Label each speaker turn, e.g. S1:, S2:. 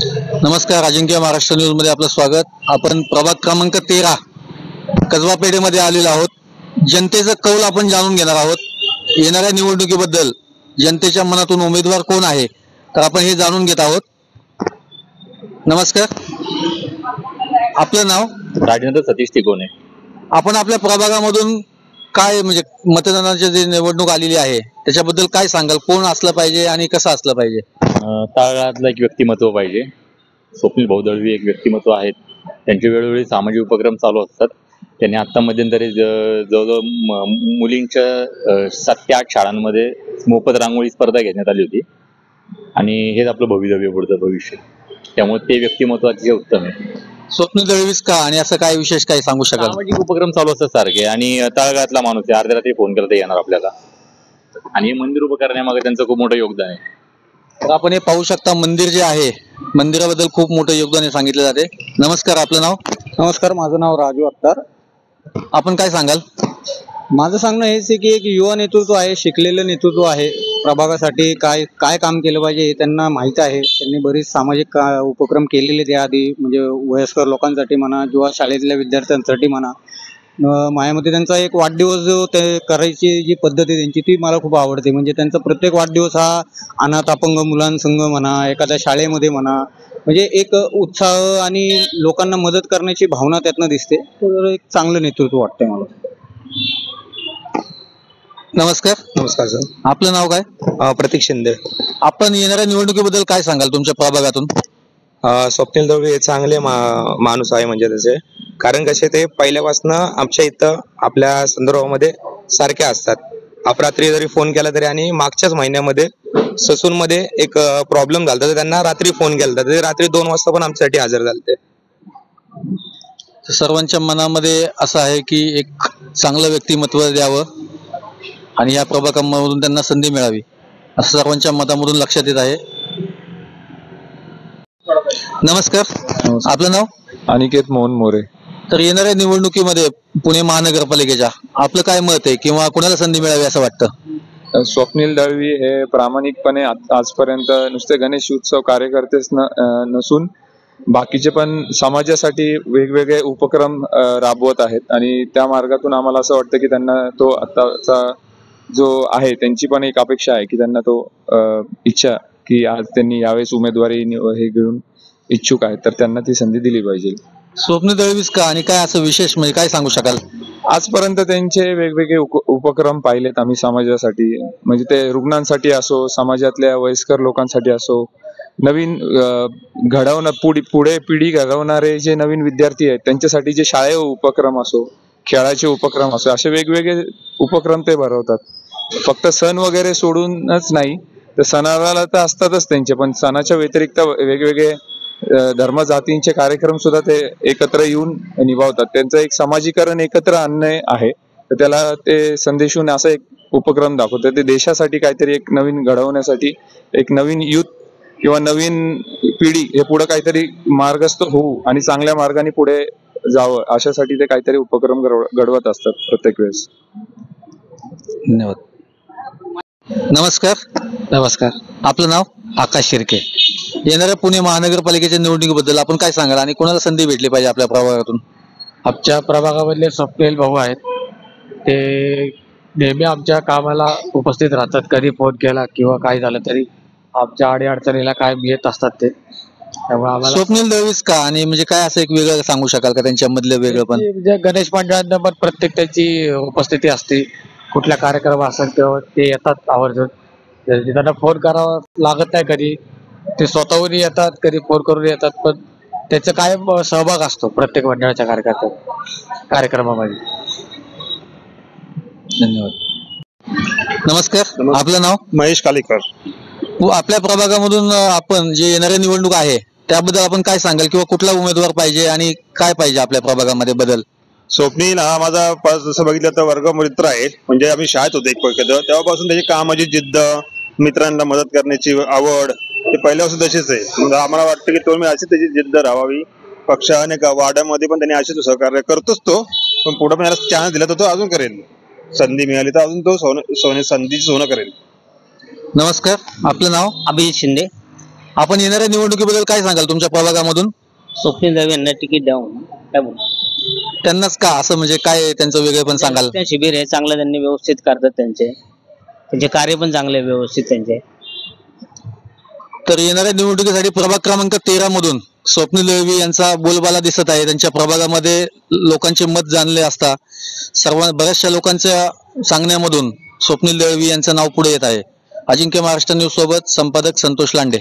S1: नमस्कार, अजिंक्य महाराष्ट्र न्यूज मध्ये आपलं स्वागत. आपण प्रभाग क्रमांक 13 कसबा पेठेमध्ये आलेलो आहोत. जनतेचा कौल आपण जाणून घेणार आहोत. येणाऱ्या निवडणुकीबद्दल जनतेच्या मनातून उमेदवार कोण आहे तर आपण हे जाणून घेत आहोत. नमस्कार, आपलं नाव?
S2: राजेंद्र सतीश तिकोने.
S1: आपण आपल्या प्रभागामधून काय म्हणजे मतदानाची जी निवडणूक आलेली आहे त्याच्याबद्दल काय सांगाल? कोण असलं पाहिजे आणि कसं असलं पाहिजे?
S2: तळागाळातलं एक व्यक्तिमत्व पाहिजे. स्वप्नील भाऊ दळवी एक व्यक्तिमत्व आहेत. त्यांचे वेळोवेळी सामाजिक उपक्रम चालू असतात. त्यांनी आत्ता मध्यंतरी जवळजवळ मुलींच्या 7 ते 8 शाळांमध्ये मोफत रांगोळी स्पर्धा घेण्यात आली होती आणि हेच आपलं भवितव्य, पुढचं भविष्य. त्यामुळे ते व्यक्तिमत्व अतिशय उत्तम आहे.
S1: स्वप्नील दळवीच का आणि असं काय विशेष काय सांगू शकाल?
S2: सामाजिक उपक्रम चालू असतात सारखे आणि तळागाळातला माणूस आहे. अर्ध्या रात्री फोन केला तर येणार आपल्याला. आणि हे मंदिर उभं करण्यामागे त्यांचं खूप मोठं योगदान आहे.
S1: तर आपण हे पाहू शकता, मंदिर जे आहे मंदिराबद्दल खूप मोठं योगदान सांगितलं जाते. नमस्कार, आपलं नाव?
S3: नमस्कार, माझं नाव राजू अत्तार.
S1: आपण काय सांगाल?
S3: माझं सांगणं हेच आहे की एक युवा नेतृत्व आहे, शिकलेलं नेतृत्व आहे. प्रभागासाठी काय काय काम केलं पाहिजे हे त्यांना माहीत आहे. त्यांनी बरीच सामाजिक उपक्रम केलेले त्याआधी, म्हणजे वयस्कर लोकांसाठी म्हणा किंवा शाळेतल्या विद्यार्थ्यांसाठी म्हणा. माझ्यामध्ये त्यांचा एक वाढदिवस जो ते करायची जी पद्धत आहे त्यांची ती मला खूप आवडते. म्हणजे त्यांचा प्रत्येक वाढदिवस हा अनाथ अपंग मुलांसंग म्हणा, एखाद्या शाळेमध्ये म्हणा, म्हणजे एक उत्साह आणि लोकांना मदत करण्याची भावना त्यातनं दिसते. तर एक चांगलं नेतृत्व वाटतंय मला.
S1: नमस्कार.
S3: नमस्कार सर.
S1: आपलं नाव काय?
S3: प्रतीक शिंदे.
S1: आपण येणाऱ्या निवडणुकीबद्दल काय सांगाल तुमच्या प्रभागातून?
S3: स्वप्नील दळवी हे चांगले माणूस आहे. म्हणजे त्याचे कारण कसे ते पहिल्यापासून आमच्या इथं आपल्या संदर्भामध्ये सारखे असतात. अपरात्री जरी फोन केला तरी, आणि मागच्याच महिन्यामध्ये ससून मध्ये एक प्रॉब्लेम झाला तर त्यांना रात्री फोन केला तर ते रात्री 2 वाजता पण आमच्यासाठी हजर झाले.
S1: सर्वांच्या मनामध्ये असं आहे की एक चांगलं व्यक्तिमत्व द्यावं आणि या प्रभागामधून त्यांना संधी मिळावी असं सर्वांच्या मतामधून लक्षात येत आहे. नमस्कार, आपलं नाव?
S4: अनिकेत मोहन मोरे.
S1: तर येणाऱ्या निवडणुकीमध्ये पुणे महानगरपालिकेच्या आपलं काय मत आहे किंवा कोणाला संधी मिळावी असं वाटतं?
S4: स्वप्नील दळवी हे प्रामाणिकपणे आजपर्यंत नुसते गणेश उत्सव कार्यकर्तेच नसून बाकीचे पण समाजासाठी वेगवेगळे उपक्रम राबवत आहेत आणि त्या मार्गातून आम्हाला असं वाटतं की त्यांना तो आताचा जो आहे त्यांची पण एक अपेक्षा आहे की त्यांना तो इच्छा की आज त्यांनी यावेळेस उमेदवारी हे घेऊन इच्छुक आहेत तर त्यांना ती संधी दिली पाहिजे.
S1: स्वप्नील दळवीच का आणि काय असं विशेष म्हणजे काय सांगू शकाल?
S4: आजपर्यंत त्यांचे वेगवेगळे उपक्रम पाहिलेत आम्ही समाजासाठी, म्हणजे ते रुग्णांसाठी असो, समाजातल्या वयस्कर लोकांसाठी असो, नवीन पुढे पिढी घडवणारे जे नवीन विद्यार्थी आहेत त्यांच्यासाठी जे शाळेय उपक्रम असो, खेळाचे उपक्रम असो, असे वेगवेगळे उपक्रम ते भरवतात. फक्त सण वगैरे सोडूनच नाही तर सणाला तर असतातच त्यांचे, पण सणाच्या व्यतिरिक्त वेगवेगळे धर्म जातींचे कार्यक्रम सुद्धा ते एकत्र येऊन निभावतात. त्यांचं एक समाजीकरण एकत्र आणणे आहे, तर त्याला ते संदेशून असा एक उपक्रम दाखवतात. ते देशासाठी काहीतरी एक नवीन घडवण्यासाठी, एक नवीन युथ किंवा नवीन पिढी हे पुढे काहीतरी मार्गस्थ होऊ आणि चांगल्या मार्गाने पुढे जावं अशासाठी ते काहीतरी उपक्रम घडवत असतात प्रत्येक वेळेस.
S1: धन्यवाद. नमस्कार.
S3: नमस्कार.
S1: आपलं नाव?
S3: आकाश शिर्के.
S1: येणाऱ्या पुणे महानगरपालिकेच्या निवडणुकीबद्दल आपण काय सांगाल आणि कोणाला संधी भेटली पाहिजे आपल्या प्रभागातून?
S5: आमच्या प्रभागामधले स्वप्नील भाऊ आहेत, ते नेहमी आमच्या कामाला उपस्थित राहतात. कधी फोन केला किंवा काय झालं तरी आमच्या अडीअडचणीला कायम येत असतात ते. त्यामुळे आम्हाला
S1: स्वप्नील दळवीच का आणि म्हणजे काय असं एक वेगळं सांगू शकाल का त्यांच्यामधलं वेगळं पण?
S5: म्हणजे गणेश मंडळांना पण प्रत्येक त्यांची उपस्थिती असते. कुठला कार्यक्रम असेल तेव्हा ते येतात आवर्जून. त्यांना फोन करावा लागत नाही कधी, ते स्वतःहून येतात, कधी फोन करून येतात, पण त्याचा कायम सहभाग असतो प्रत्येक मंडळाच्या कार्यक्रमामध्ये.
S1: धन्यवाद. नमस्कार. आपलं नाव?
S6: महेश कालेकर.
S1: आपल्या प्रभागामधून आपण जे येणारी निवडणूक आहे त्याबद्दल आपण काय सांगाल किंवा कुठला उमेदवार पाहिजे आणि काय पाहिजे आपल्या प्रभागामध्ये बदल?
S6: स्वप्नील हा माझा जसं बघितलं तर वर्ग मित्र आहे. म्हणजे आम्ही शाळेत होतो तेव्हापासून त्याची कामाची जिद्द, मित्रांना मदत करण्याची आवड ते पहिल्यापासून तशीच आहे. म्हणजे आम्हाला वाटतं की तुम्ही अशी त्याची जिद्द राहावी. पक्ष आणि वाड्यामध्ये पण त्यांनी अशीच सहकार्य करतोच तो, पण पुढे पण याला चान्स दिला तर तो अजून करेल. संधी मिळाली तर अजून तो संधीची सोनं करेल.
S1: नमस्कार. आपलं नाव?
S7: अभिजित शिंदे.
S1: आपण येणाऱ्या निवडणुकीबद्दल काय सांगाल तुमच्या प्रभागामधून?
S7: स्वप्नील दळवी यांना तिकीट द्यावं काय बोल
S1: त्यांनाच का असं, म्हणजे काय त्यांचं वेगळे पण सांगाल?
S7: त्या शिबिर आहे चांगलं, त्यांनी व्यवस्थित करतात, त्यांचे कार्य पण चांगले आहे व्यवस्थित त्यांचे.
S1: तर येणाऱ्या निवडणुकीसाठी प्रभाग क्रमांक 13 मधून स्वप्नील दळवी यांचा बोलबाला दिसत आहे. त्यांच्या प्रभागामध्ये लोकांचे मत जाणले असता बऱ्याचशा लोकांच्या सांगण्यामधून स्वप्नील दळवी यांचं नाव पुढे येत आहे. अजिंक्य महाराष्ट्र न्यूज सोबत संपादक संतोष लांडे.